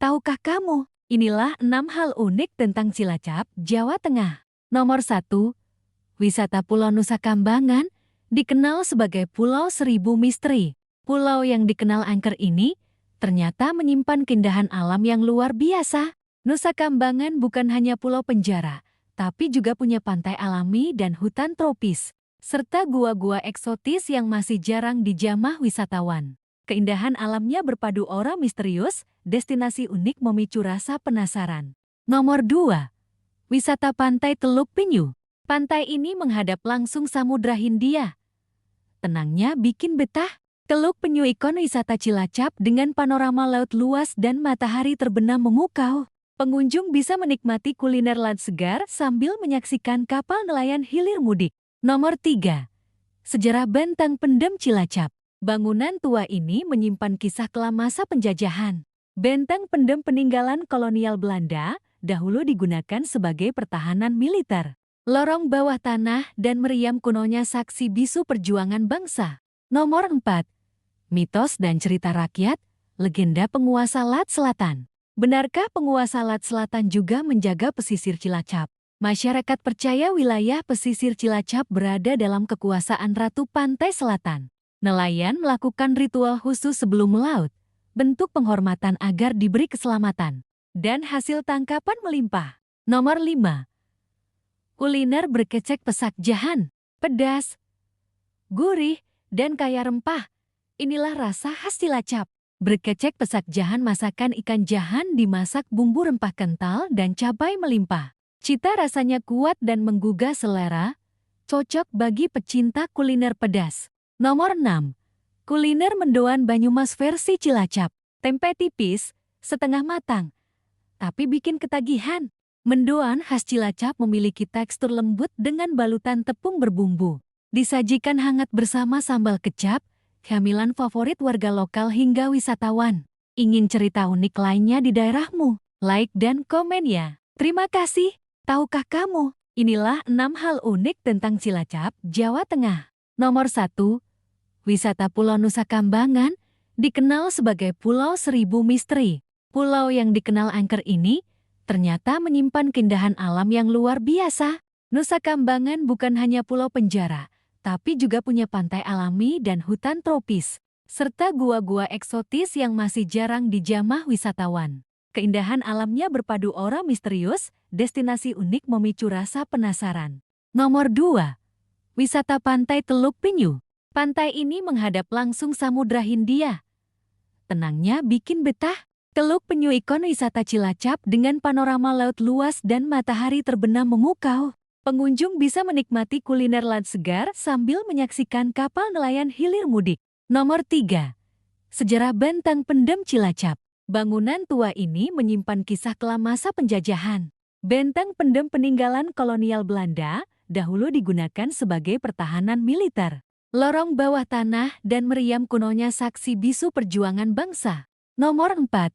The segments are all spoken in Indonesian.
Tahukah kamu, inilah 6 hal unik tentang Cilacap, Jawa Tengah. Nomor 1. Wisata Pulau Nusa Kambangan, dikenal sebagai Pulau Seribu Misteri. Pulau yang dikenal angker ini, ternyata menyimpan keindahan alam yang luar biasa. Nusa Kambangan bukan hanya pulau penjara, tapi juga punya pantai alami dan hutan tropis, serta gua-gua eksotis yang masih jarang dijamah wisatawan. Keindahan alamnya berpadu aura misterius, destinasi unik memicu rasa penasaran. Nomor 2. Wisata Pantai Teluk Penyu. Pantai ini menghadap langsung Samudra Hindia. Tenangnya bikin betah. Teluk Penyu ikon wisata Cilacap dengan panorama laut luas dan matahari terbenam memukau. Pengunjung bisa menikmati kuliner laut segar sambil menyaksikan kapal nelayan hilir mudik. Nomor 3. Sejarah Benteng Pendem Cilacap. Bangunan tua ini menyimpan kisah kelam masa penjajahan. Benteng pendem peninggalan kolonial Belanda dahulu digunakan sebagai pertahanan militer. Lorong bawah tanah dan meriam kunonya saksi bisu perjuangan bangsa. Nomor 4. Mitos dan cerita rakyat, legenda penguasa Lat Selatan. Benarkah penguasa Lat Selatan juga menjaga pesisir Cilacap? Masyarakat percaya wilayah pesisir Cilacap berada dalam kekuasaan Ratu Pantai Selatan. Nelayan melakukan ritual khusus sebelum melaut, bentuk penghormatan agar diberi keselamatan, dan hasil tangkapan melimpah. Nomor 5. Kuliner berkecek pesak jahan, pedas, gurih, dan kaya rempah. Inilah rasa khas Cilacap. Berkecek pesak jahan masakan ikan jahan dimasak bumbu rempah kental dan cabai melimpah. Cita rasanya kuat dan menggugah selera, cocok bagi pecinta kuliner pedas. Nomor 6. Kuliner mendoan Banyumas versi Cilacap. Tempe tipis, setengah matang, tapi bikin ketagihan. Mendoan khas Cilacap memiliki tekstur lembut dengan balutan tepung berbumbu. Disajikan hangat bersama sambal kecap, camilan favorit warga lokal hingga wisatawan. Ingin cerita unik lainnya di daerahmu? Like dan komen ya. Terima kasih. Tahukah kamu, inilah 6 hal unik tentang Cilacap, Jawa Tengah. Nomor 1. Wisata Pulau Nusa Kambangan, dikenal sebagai Pulau Seribu Misteri. Pulau yang dikenal angker ini, ternyata menyimpan keindahan alam yang luar biasa. Nusa Kambangan bukan hanya pulau penjara, tapi juga punya pantai alami dan hutan tropis, serta gua-gua eksotis yang masih jarang dijamah wisatawan. Keindahan alamnya berpadu aura misterius, destinasi unik memicu rasa penasaran. Nomor 2. Wisata Pantai Teluk Penyu. Pantai ini menghadap langsung Samudra Hindia. Tenangnya bikin betah. Teluk Penyu ikon wisata Cilacap dengan panorama laut luas dan matahari terbenam memukau. Pengunjung bisa menikmati kuliner laut segar sambil menyaksikan kapal nelayan hilir mudik. Nomor 3. Sejarah Benteng Pendem Cilacap. Bangunan tua ini menyimpan kisah kelam masa penjajahan. Benteng pendem peninggalan kolonial Belanda dahulu digunakan sebagai pertahanan militer. Lorong bawah tanah dan meriam kunonya saksi bisu perjuangan bangsa. Nomor 4.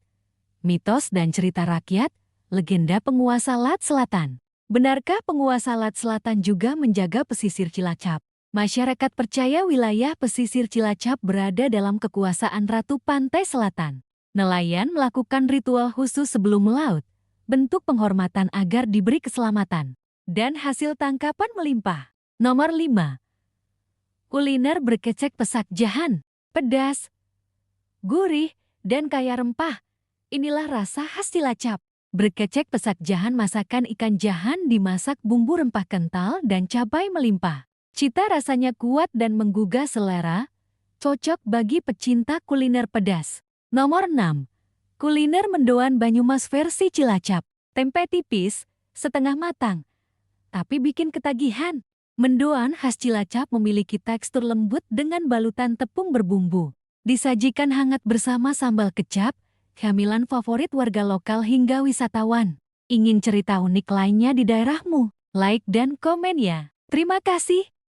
Mitos dan cerita rakyat, legenda penguasa Lat Selatan. Benarkah penguasa Lat Selatan juga menjaga pesisir Cilacap? Masyarakat percaya wilayah pesisir Cilacap berada dalam kekuasaan Ratu Pantai Selatan. Nelayan melakukan ritual khusus sebelum melaut, bentuk penghormatan agar diberi keselamatan, dan hasil tangkapan melimpah. Nomor 5. Kuliner berkecek pesak jahan, pedas, gurih, dan kaya rempah. Inilah rasa khas Cilacap. Berkecek pesak jahan masakan ikan jahan dimasak bumbu rempah kental dan cabai melimpah. Cita rasanya kuat dan menggugah selera, cocok bagi pecinta kuliner pedas. Nomor 6. Kuliner mendoan Banyumas versi Cilacap. Tempe tipis, setengah matang, tapi bikin ketagihan. Mendoan khas Cilacap memiliki tekstur lembut dengan balutan tepung berbumbu. Disajikan hangat bersama sambal kecap, camilan favorit warga lokal hingga wisatawan. Ingin cerita unik lainnya di daerahmu? Like dan komen ya. Terima kasih.